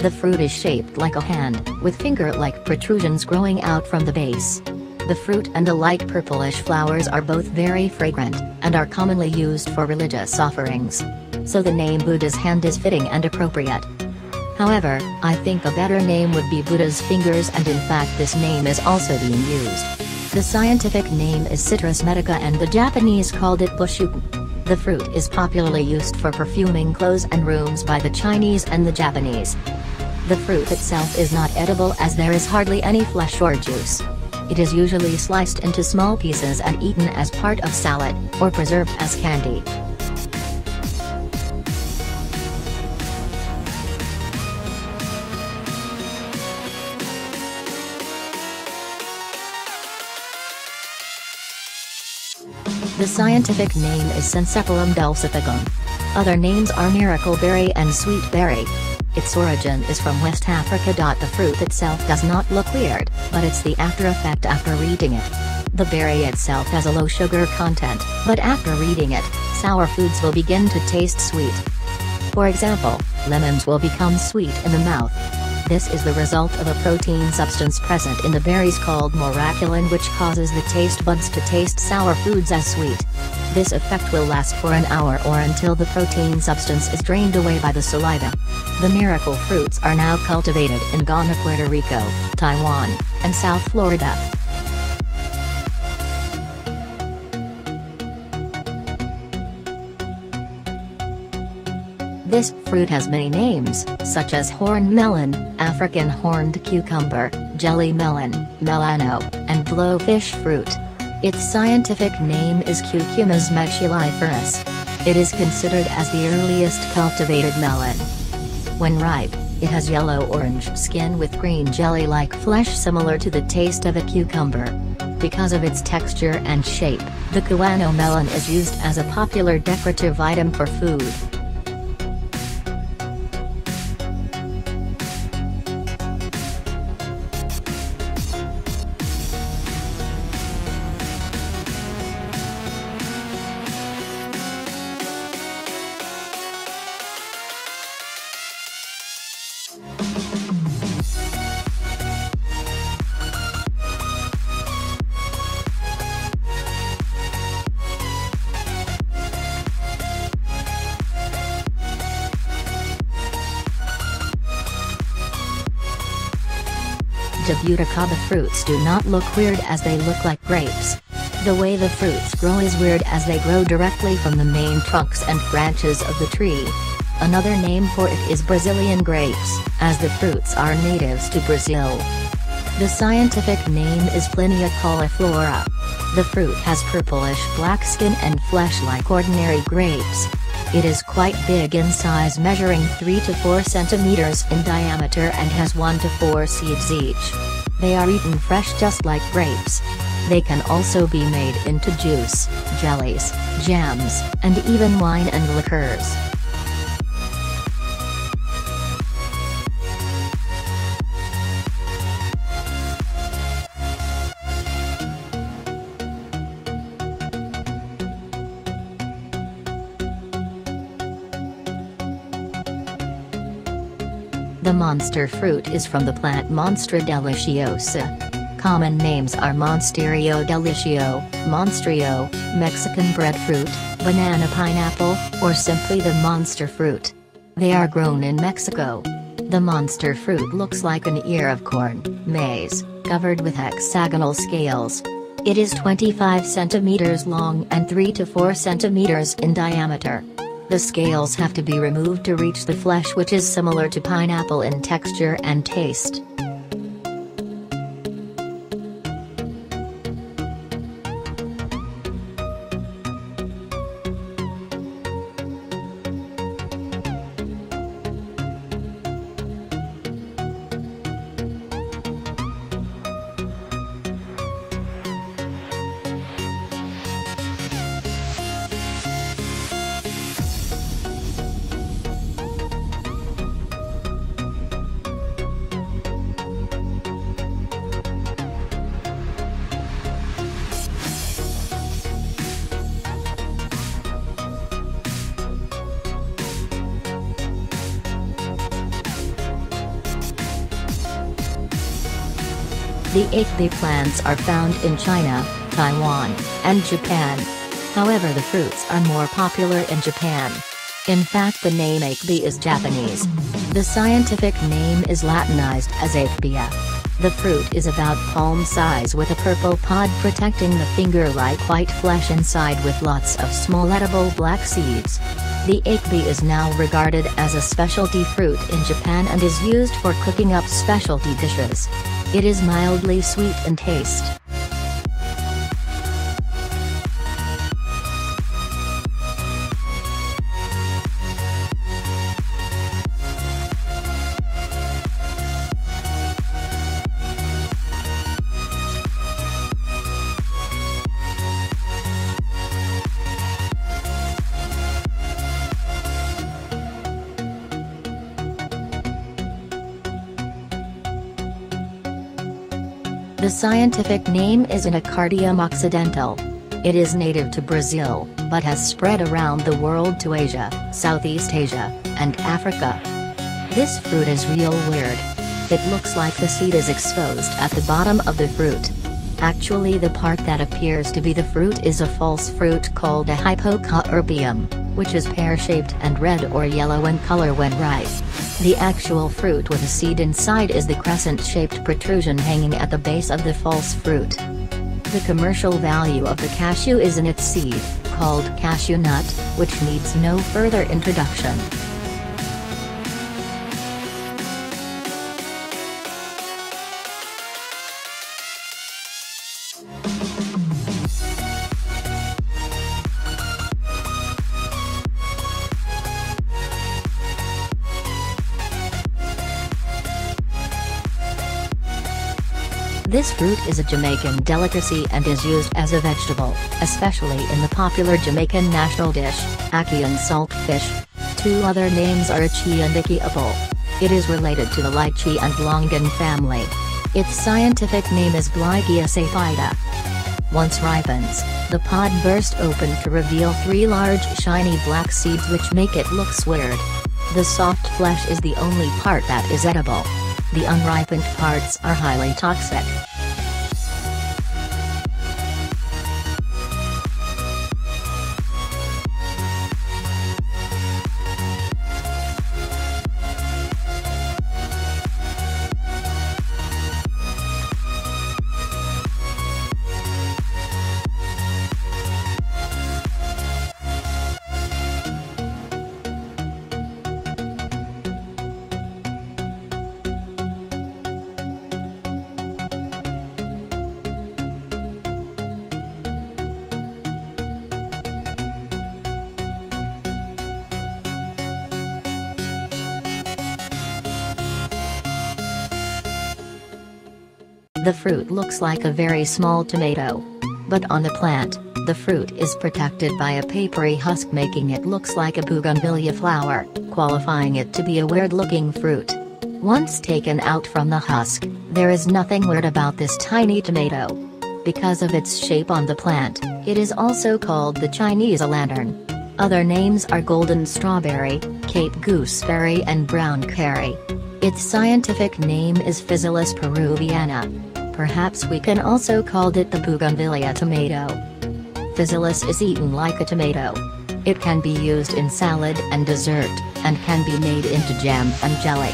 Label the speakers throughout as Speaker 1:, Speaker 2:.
Speaker 1: The fruit is shaped like a hand, with finger-like protrusions growing out from the base. The fruit and the light purplish flowers are both very fragrant, and are commonly used for religious offerings. So the name Buddha's hand is fitting and appropriate. However, I think a better name would be Buddha's fingers, and in fact this name is also being used. The scientific name is Citrus medica and the Japanese called it Bushuten. The fruit is popularly used for perfuming clothes and rooms by the Chinese and the Japanese. The fruit itself is not edible as there is hardly any flesh or juice. It is usually sliced into small pieces and eaten as part of salad, or preserved as candy. The scientific name is Senseparum dulcificum. Other names are miracle berry and sweet berry. Its origin is from West Africa. The fruit itself does not look weird, but it's the after effect after eating it. The berry itself has a low sugar content, but after eating it, sour foods will begin to taste sweet. For example, lemons will become sweet in the mouth. This is the result of a protein substance present in the berries called moraculin, which causes the taste buds to taste sour foods as sweet. This effect will last for an hour or until the protein substance is drained away by the saliva. The miracle fruits are now cultivated in Ghana, Puerto Rico, Taiwan, and South Florida. This fruit has many names, such as horn melon, African horned cucumber, jelly melon, melano, and blowfish fruit. Its scientific name is Cucumis machiliferus. It is considered as the earliest cultivated melon. When ripe, it has yellow-orange skin with green jelly-like flesh similar to the taste of a cucumber. Because of its texture and shape, the guano melon is used as a popular decorative item for food. Jabuticaba fruits do not look weird as they look like grapes. The way the fruits grow is weird as they grow directly from the main trunks and branches of the tree. Another name for it is Brazilian grapes, as the fruits are natives to Brazil. The scientific name is Plinia cauliflora. The fruit has purplish black skin and flesh like ordinary grapes. It is quite big in size, measuring 3 to 4 centimeters in diameter, and has 1 to 4 seeds each. They are eaten fresh just like grapes. They can also be made into juice, jellies, jams, and even wine and liqueurs. The monster fruit is from the plant Monstera deliciosa. Common names are Monsterio delicio, Monstrio, Mexican breadfruit, banana pineapple, or simply the monster fruit. They are grown in Mexico. The monster fruit looks like an ear of corn, maize, covered with hexagonal scales. It is 25 centimeters long and 3 to 4 centimeters in diameter. The scales have to be removed to reach the flesh, which is similar to pineapple in texture and taste. The akebi plants are found in China, Taiwan, and Japan. However, the fruits are more popular in Japan. In fact, the name akebi is Japanese. The scientific name is Latinized as akebia. The fruit is about palm size with a purple pod protecting the finger-like white flesh inside with lots of small edible black seeds. The akebi is now regarded as a specialty fruit in Japan and is used for cooking up specialty dishes. It is mildly sweet in taste. The scientific name is Anacardium occidental. It is native to Brazil, but has spread around the world to Asia, Southeast Asia, and Africa. This fruit is real weird. It looks like the seed is exposed at the bottom of the fruit. Actually, the part that appears to be the fruit is a false fruit called a hypocarpium, which is pear-shaped and red or yellow in color when ripe. The actual fruit with a seed inside is the crescent-shaped protrusion hanging at the base of the false fruit. The commercial value of the cashew is in its seed, called cashew nut, which needs no further introduction. This fruit is a Jamaican delicacy and is used as a vegetable, especially in the popular Jamaican national dish, ackee and saltfish. Two other names are achi and ackee apple. It is related to the lychee and longan family. Its scientific name is Bligia sapida. Once ripens, the pod bursts open to reveal 3 large shiny black seeds which make it look weird. The soft flesh is the only part that is edible. The unripened parts are highly toxic. The fruit looks like a very small tomato. But on the plant, the fruit is protected by a papery husk, making it looks like a bougainvillea flower, qualifying it to be a weird-looking fruit. Once taken out from the husk, there is nothing weird about this tiny tomato. Because of its shape on the plant, it is also called the Chinese lantern. Other names are golden strawberry, Cape gooseberry and brown curry. Its scientific name is Physalis peruviana. Perhaps we can also call it the bougainvillea tomato. Physalis is eaten like a tomato. It can be used in salad and dessert, and can be made into jam and jelly.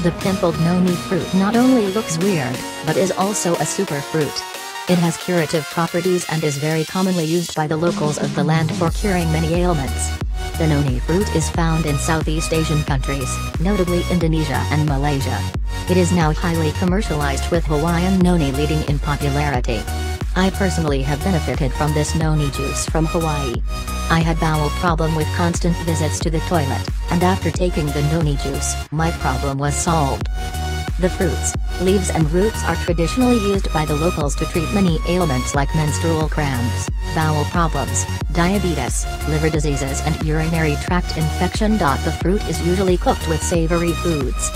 Speaker 1: The pimpled noni fruit not only looks weird, but is also a superfruit. It has curative properties and is very commonly used by the locals of the land for curing many ailments. The noni fruit is found in Southeast Asian countries, notably Indonesia and Malaysia. It is now highly commercialized, with Hawaiian noni leading in popularity. I personally have benefited from this noni juice from Hawaii. I had bowel problem with constant visits to the toilet, and after taking the noni juice, my problem was solved. The fruits, leaves and roots are traditionally used by the locals to treat many ailments like menstrual cramps, bowel problems, diabetes, liver diseases and urinary tract infection. The fruit is usually cooked with savory foods.